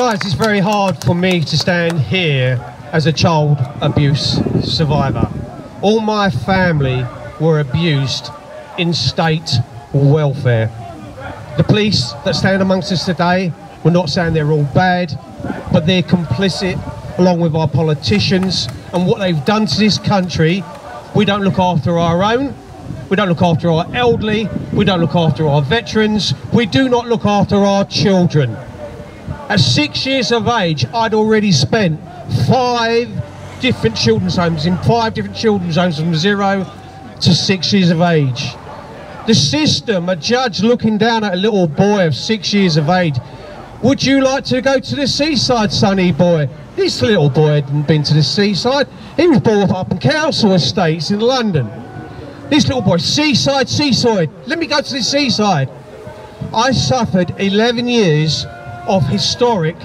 Guys, it's very hard for me to stand here as a child abuse survivor. All my family were abused in state welfare. The police that stand amongst us today, we're not saying they're all bad, but they're complicit along with our politicians and what they've done to this country. We don't look after our own, we don't look after our elderly, we don't look after our veterans, we do not look after our children. At 6 years of age, I'd already spent 5 different children's homes, in 5 different children's homes from 0 to 6 years of age. The system, a judge looking down at a little boy of 6 years of age, would you like to go to the seaside, sonny boy? This little boy hadn't been to the seaside. He was brought up in council estates in London. This little boy, seaside, let me go to the seaside. I suffered 11 years of historic,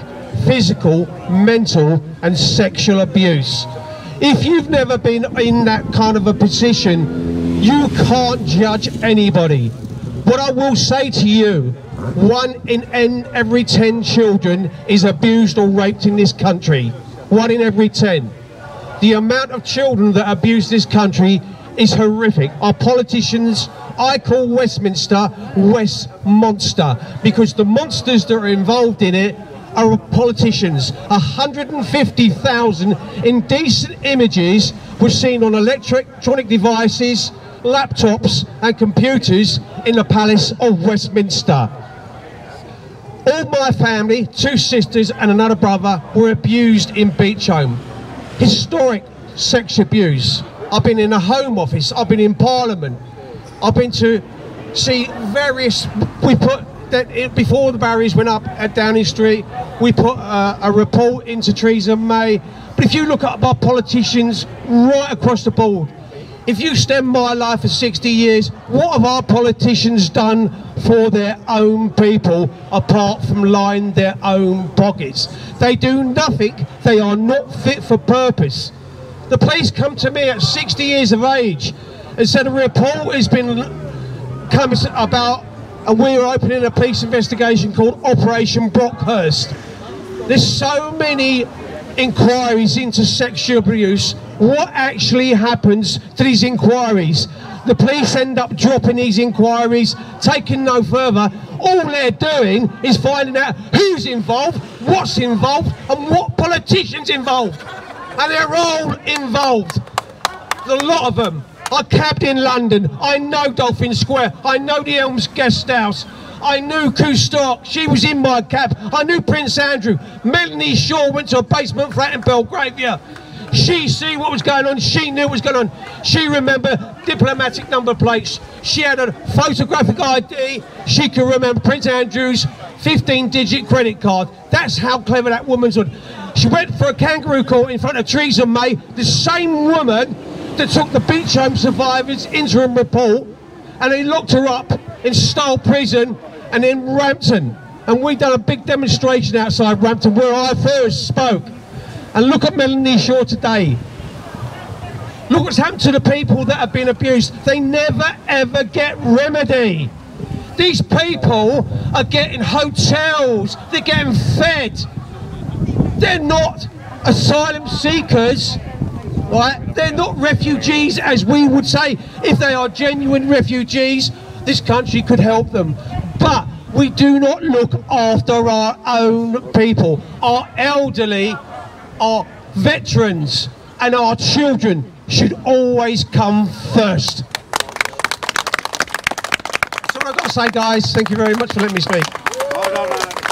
physical, mental and sexual abuse. If you've never been in that kind of a position, you can't judge anybody. What I will say to you, 1 in every 10 children is abused or raped in this country. 1 in every 10. The amount of children that abuse this country is horrific. Our politicians, I call Westminster West Monster, because the monsters that are involved in it are politicians. 150,000 indecent images were seen on electronic devices, laptops and computers in the Palace of Westminster. All my family, 2 sisters and another brother, were abused in Beach Home. Historic sex abuse. I've been in a Home Office, I've been in Parliament, I've been to see various, we put, that before the barriers went up at Downing Street, we put a report into Theresa May. But if you look at our politicians right across the board, if you stem my life for 60 years, what have our politicians done for their own people apart from line their own pockets? They do nothing. They are not fit for purpose. The police come to me at 60 years of age and said a report has been coming about, and we're opening a police investigation called Operation Brockhurst. There's so many inquiries into sexual abuse. What actually happens to these inquiries? The police end up dropping these inquiries, taking no further. All they're doing is finding out who's involved, what's involved, and what politicians involved. And they're all involved. A lot of them. I cabbed in London. I know Dolphin Square. I know the Elms Guest House. I knew Coustark, she was in my cab. I knew Prince Andrew. Melanie Shaw went to a basement flat in Belgravia. She see what was going on, she knew what was going on. She remembered diplomatic number plates. She had a photographic ID. She could remember Prince Andrew's 15-digit credit card. That's how clever that woman's on. She went for a kangaroo court in front of Theresa May, the same woman that took the Beach Home survivors' interim report, and they locked her up in Style Prison and in Rampton. And we done a big demonstration outside Rampton where I first spoke. And look at Melanie Shaw today. Look what's happened to the people that have been abused. They never ever get remedy. These people are getting hotels, they're getting fed. They're not asylum seekers, right? They're not refugees, as we would say. If they are genuine refugees, this country could help them. But we do not look after our own people, our elderly, our veterans and our children should always come first. That's all I've got to say, guys. Thank you very much for letting me speak. Well done, man.